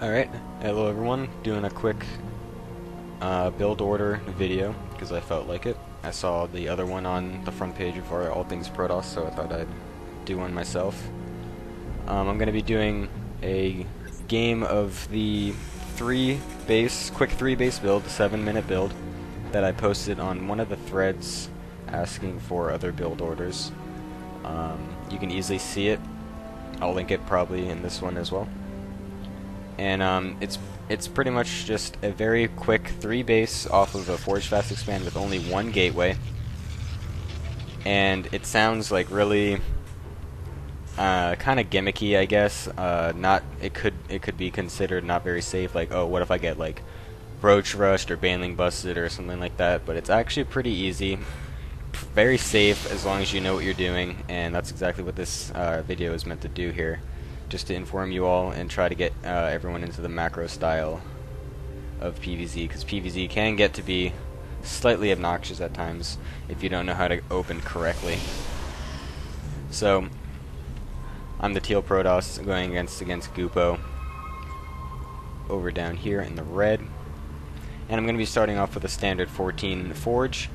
Alright, hello everyone, doing a quick build order video because I felt like it. I saw the other one on the front page of our All Things Protoss, so I thought I'd do one myself. I'm going to be doing a game of the quick 3-base build, the 7-minute build, that I posted on one of the threads asking for other build orders. You can easily see it. I'll link it probably in this one as well. And it's pretty much just a very quick 3-base off of a Forge Fast Expand with only one gateway. And it sounds like really kind of gimmicky, I guess. It could be considered not very safe. Like, oh, what if I get like roach rushed or baneling busted or something like that? But it's actually pretty easy, very safe as long as you know what you're doing. And that's exactly what this video is meant to do here. Just to inform you all and try to get everyone into the macro style of PvZ, because PvZ can get to be slightly obnoxious at times if you don't know how to open correctly. So, I'm the Teal Protoss going against Gupo over down here in the red. And I'm going to be starting off with a standard 14 Forge.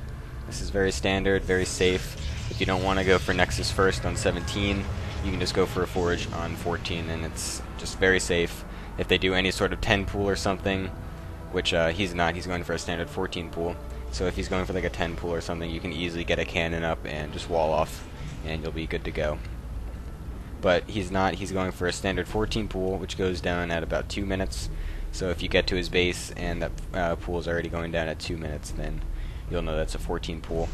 This is very standard, very safe. If you don't want to go for Nexus first on 17, you can just go for a Forge on 14, and it's just very safe. If they do any sort of 10 pool or something, which he's not, he's going for a standard 14 pool. So if he's going for like a 10 pool or something, you can easily get a cannon up and just wall off, and you'll be good to go. But he's not, he's going for a standard 14 pool, which goes down at about 2 minutes. So if you get to his base and that pool is already going down at 2 minutes, then you'll know that's a 14 pool.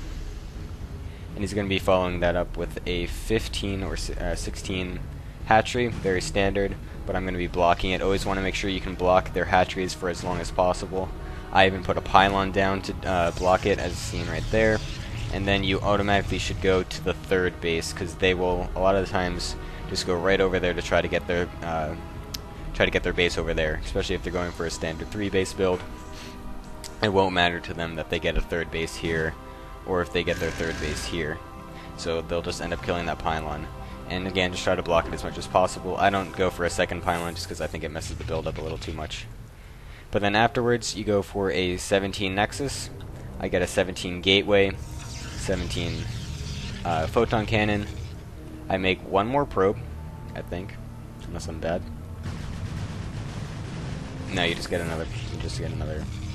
And he's going to be following that up with a 15 or 16 hatchery, very standard, but I'm going to be blocking it. Always want to make sure you can block their hatcheries for as long as possible. I even put a pylon down to block it, as seen right there. And then you automatically should go to the third base, because they will, a lot of the times, just go right over there to try to get their base over there, especially if they're going for a standard 3-base build. It won't matter to them that they get a third base here, or if they get their third base here. So they'll just end up killing that pylon. And again, just try to block it as much as possible. I don't go for a second pylon just because I think it messes the build up a little too much. But then afterwards, you go for a 17 Nexus. I get a 17 Gateway, 17 Photon Cannon. I make one more probe, I think, unless I'm bad. No, you just get another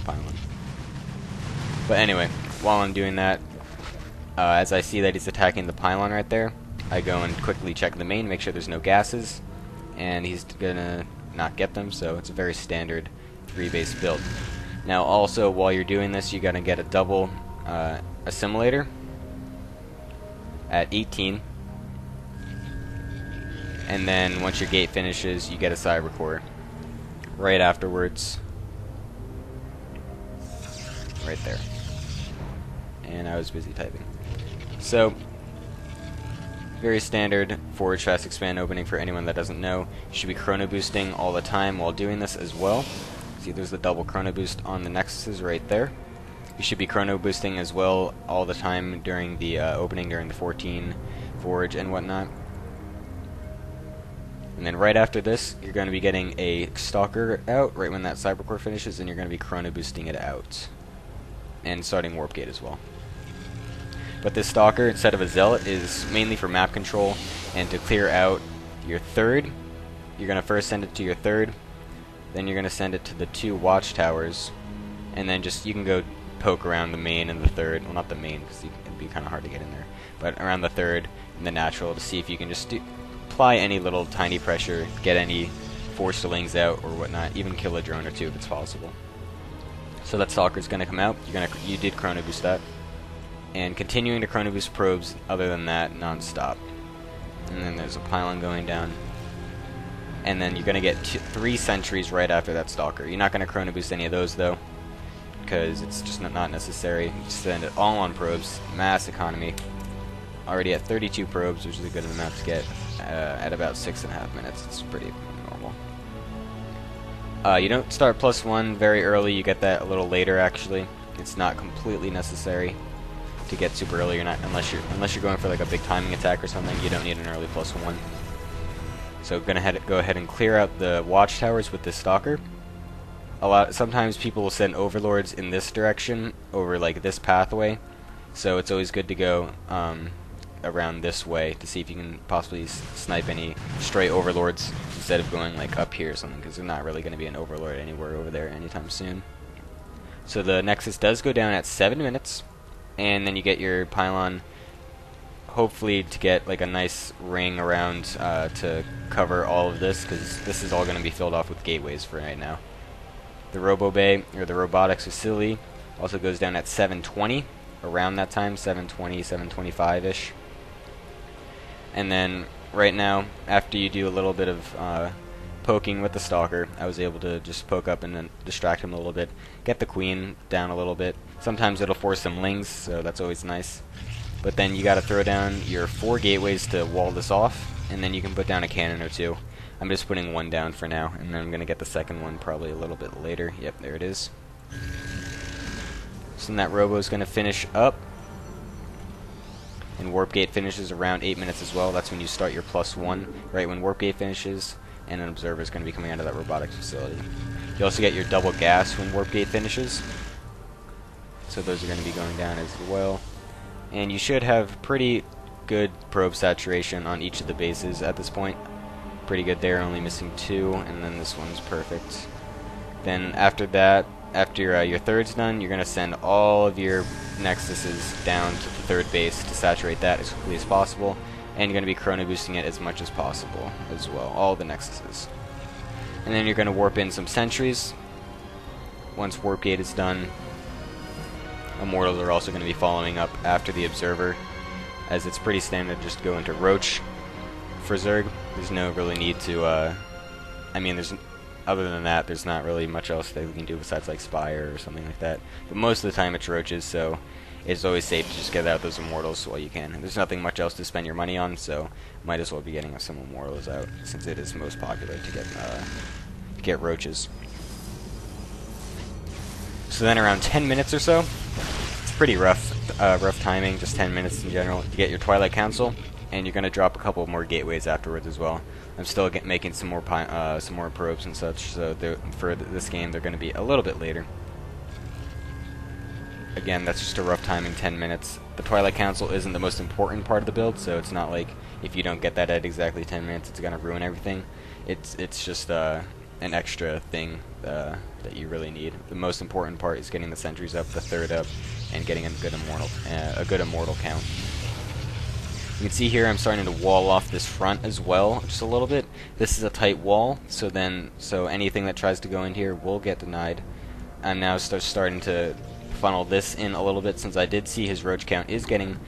pylon. But anyway, while I'm doing that, as I see that he's attacking the pylon right there, I go and quickly check the main, make sure there's no gases, and he's gonna not get them, so it's a very standard 3-base build. Now also, while you're doing this, you're gonna get a double assimilator at 18, and then once your gate finishes, you get a cyber core right afterwards, right there. And I was busy typing. So, very standard Forge Fast Expand opening for anyone that doesn't know. You should be chrono boosting all the time while doing this as well. See, there's the double chrono boost on the Nexuses right there. You should be chrono boosting as well all the time during the opening, during the 14 Forge and whatnot. And then right after this, you're going to be getting a Stalker out right when that Cybercore finishes, and you're going to be chrono boosting it out. And starting Warp Gate as well. But this Stalker, instead of a Zealot, is mainly for map control and to clear out your third. You're going to first send it to your third, then you're going to send it to the 2 watchtowers, and then just, you can go poke around the main and the third. Well, not the main, because it'd be kind of hard to get in there, but around the third and the natural to see if you can just apply any little tiny pressure, get any forcelings out or whatnot, even kill a drone or 2 if it's possible. So that Stalker's going to come out. You did chrono boost that. And continuing to chrono boost probes other than that non-stop. And then there's a pylon going down. And then you're going to get 3 sentries right after that Stalker. You're not going to chrono boost any of those though, because it's just not necessary. You just send it all on probes. Mass economy. Already at 32 probes, which is a good amount to get at about 6.5 minutes. It's pretty normal. You don't start +1 very early. You get that a little later actually. It's not completely necessary to get super early. You're not, unless you're going for like a big timing attack or something. You don't need an early +1. So gonna go ahead and clear out the watchtowers with this stalker. Sometimes people will send overlords in this direction over like this pathway, so it's always good to go around this way to see if you can possibly snipe any stray overlords instead of going like up here or something, because there's not really going to be an overlord anywhere over there anytime soon. So the Nexus does go down at 7 minutes, and then you get your pylon, hopefully to get like a nice ring around to cover all of this, because this is all going to be filled off with gateways for right now. The Robo Bay, or the robotics facility, also goes down at 7:20, around that time, 7:20, 7:25-ish. And then right now, after you do a little bit of poking with the stalker, I was able to just poke up and then distract him a little bit, get the queen down a little bit. Sometimes it'll force some lings, so that's always nice. But then you got to throw down your 4 gateways to wall this off, and then you can put down a cannon or 2. I'm just putting 1 down for now, and then I'm going to get the second one probably a little bit later. Yep, there it is. So then that robo is going to finish up, and warp gate finishes around 8 minutes as well. That's when you start your +1, right when warp gate finishes, and an observer is going to be coming out of that robotics facility. You also get your double gas when warp gate finishes, so those are going to be going down as well. And you should have pretty good probe saturation on each of the bases at this point. Pretty good there, only missing 2, and then this one's perfect. Then after that, after your third's done, you're going to send all of your Nexuses down to the 3rd base to saturate that as quickly as possible, and you're going to be chrono boosting it as much as possible as well, all the Nexuses. And then you're going to warp in some sentries. Once warp gate is done, Immortals are also going to be following up after the observer, as it's pretty standard just to go into Roach for Zerg. There's no really need to, I mean, other than that, there's not really much else that we can do besides like Spire or something like that. But most of the time it's Roaches, so it's always safe to just get out those Immortals while you can. There's nothing much else to spend your money on, so might as well be getting some Immortals out, since it is most popular to get Roaches. So then around 10 minutes or so, it's pretty rough timing, just 10 minutes in general, to get your Twilight Council, and you're going to drop a couple more gateways afterwards as well. I'm still making some more probes and such, so for this game they're going to be a little bit later. Again, that's just a rough timing, 10 minutes. The Twilight Council isn't the most important part of the build, so it's not like if you don't get that at exactly 10 minutes, it's going to ruin everything. It's just an extra thing that you really need. The most important part is getting the sentries up, the 3rd up, and getting a good immortal count. You can see here I'm starting to wall off this front as well, just a little bit. This is a tight wall, so anything that tries to go in here will get denied. I'm now starting to funnel this in a little bit, since I did see his roach count is getting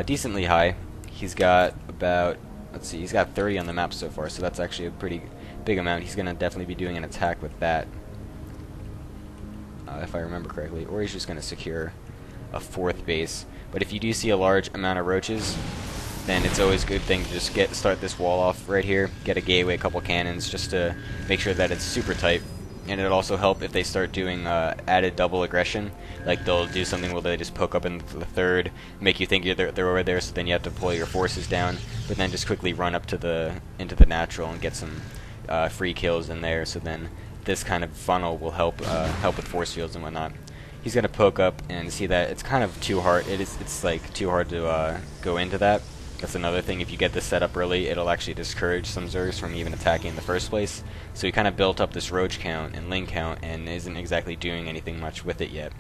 decently high. He's got about, he's got 30 on the map so far, so that's actually a pretty big amount. He's going to definitely be doing an attack with that, if I remember correctly, or he's just going to secure a 4th base. But if you do see a large amount of roaches, then it's always a good thing to just start this wall off right here, get a gateway, a couple cannons, just to make sure that it's super tight. And it'll also help if they start doing added double aggression. Like they'll do something where they just poke up into the 3rd, make you think they're over there, so then you have to pull your forces down, but then just quickly run up to into the natural and get some free kills in there. So then this kind of funnel will help with force fields and whatnot. He's gonna poke up and see that it's kind of too hard. It's like too hard to go into that. That's another thing. If you get this set up early, it'll actually discourage some Zergs from even attacking in the first place. So he kind of built up this roach count and ling count and isn't exactly doing anything much with it yet.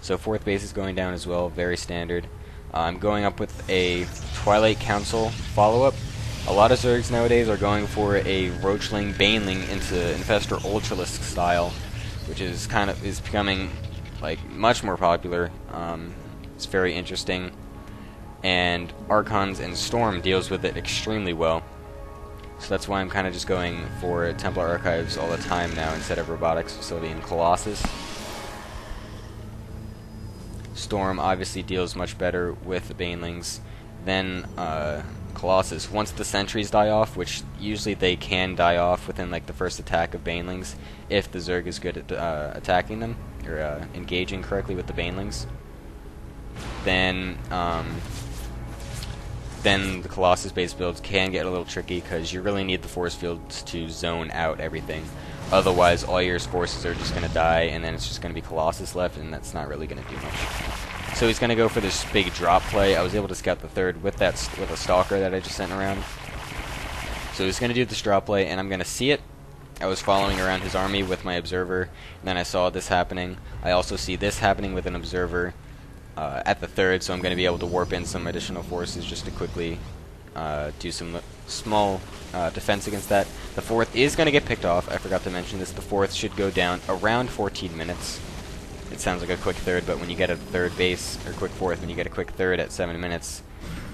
So 4th base is going down as well, very standard. I'm going up with a Twilight Council follow-up. A lot of Zergs nowadays are going for a Roachling Baneling into Infestor Ultralisk style, which is becoming like much more popular. It's very interesting, and Archons and Storm deals with it extremely well. So that's why I'm kind of just going for Templar Archives all the time now instead of Robotics Facility and Colossus. Storm obviously deals much better with the Banelings than Colossus. Once the sentries die off, which usually they can die off within like the first attack of Banelings, if the Zerg is good at attacking them, or engaging correctly with the Banelings, then then the Colossus-based builds can get a little tricky because you really need the force fields to zone out everything. Otherwise, all your forces are just going to die, and then it's just going to be Colossus left, and that's not really going to do much. So he's going to go for this big drop play. I was able to scout the third with a Stalker that I just sent around. So he's going to do this drop play, and I'm going to see it. I was following around his army with my observer, and then I saw this happening. I also see this happening with an observer at the third, so I'm going to be able to warp in some additional forces just to quickly do some small defense against that. The fourth is going to get picked off. I forgot to mention this. The fourth should go down around 14 minutes. It sounds like a quick third, but when you get a third base, or quick fourth, when you get a quick third at 7 minutes,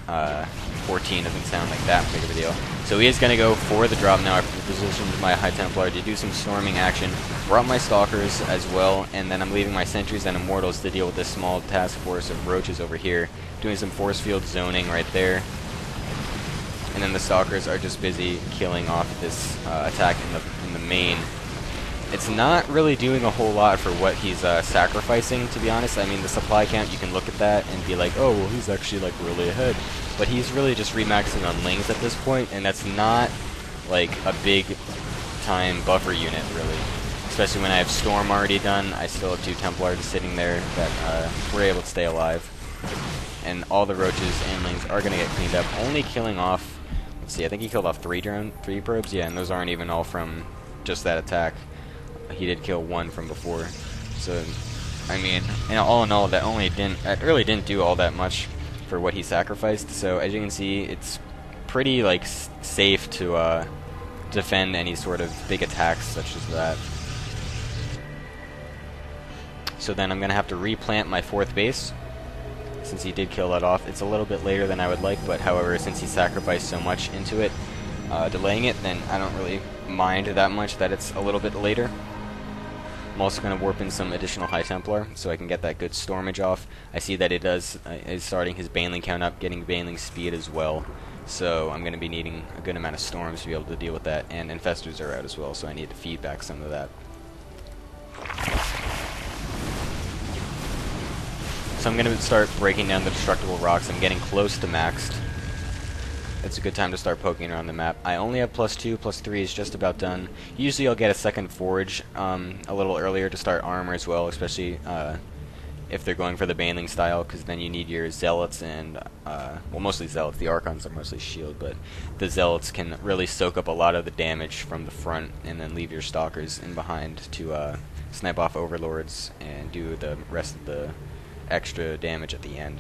14 doesn't sound like that big of a deal. So he is going to go for the drop now. I've positioned my High Templar to do some storming action. Brought my Stalkers as well, and then I'm leaving my Sentries and Immortals to deal with this small task force of Roaches over here. Doing some force field zoning right there. And then the Stalkers are just busy killing off this attack in the main. It's not really doing a whole lot for what he's sacrificing, to be honest. I mean, the supply count, you can look at that and be like, oh, well, he's actually like really ahead. But he's really just remaxing on Lings at this point, and that's not like a big time buffer unit, really. Especially when I have Storm already done. I still have 2 Templars sitting there that were able to stay alive. And all the Roaches and Lings are going to get cleaned up. Only killing off, let's see, I think he killed off 3 probes. Yeah, and those aren't even all from just that attack. He did kill 1 from before. So, I mean, all in all, that really didn't do all that much for what he sacrificed. So, as you can see, it's pretty like safe to defend any sort of big attacks such as that. So then I'm gonna have to replant my 4th base since he did kill that off. It's a little bit later than I would like, but however, since he sacrificed so much into it, delaying it, then I don't really mind that much that it's a little bit later. I'm also going to warp in some additional High Templar so I can get that good stormage off. I see that it is starting his Baneling count up, getting Baneling speed as well. So I'm going to be needing a good amount of storms to be able to deal with that. And Infestors are out as well, so I need to feed back some of that. So I'm going to start breaking down the destructible rocks. I'm getting close to maxed. It's a good time to start poking around the map. I only have +2, +3 is just about done. Usually I'll get a second forge a little earlier to start armor as well, especially if they're going for the Baneling style, because then you need your Zealots and, well, mostly Zealots. The Archons are mostly shield, but the Zealots can really soak up a lot of the damage from the front and then leave your Stalkers in behind to snipe off Overlords and do the rest of the extra damage at the end.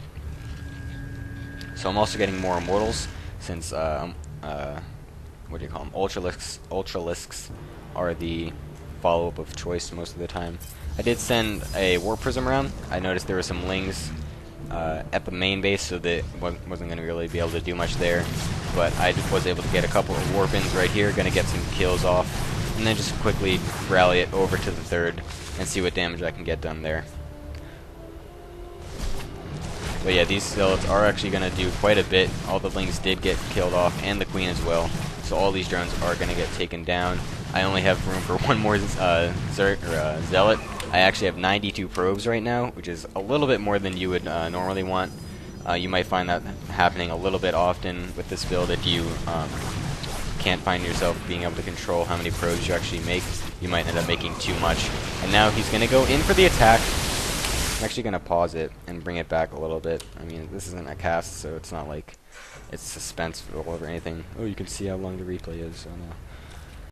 So I'm also getting more Immortals, since, what do you call them, Ultralisks are the follow-up of choice most of the time. I did send a Warp Prism around. I noticed there were some Lings at the main base, so that wasn't going to really be able to do much there. But I was able to get a couple of Warp-ins right here, going to get some kills off, and then just quickly rally it over to the third and see what damage I can get done there. But yeah, these Zealots are actually going to do quite a bit. All the Lings did get killed off, and the Queen as well. So all these drones are going to get taken down. I only have room for one more Zerg, or Zealot. I actually have 92 probes right now, which is a little bit more than you would normally want. You might find that happening a little bit often with this build if you can't find yourself being able to control how many probes you actually make. You might end up making too much. And now he's going to go in for the attack. I'm actually going to pause it and bring it back a little bit. I mean, this isn't a cast, so it's not like it's suspenseful or anything. Oh, you can see how long the replay is, so no.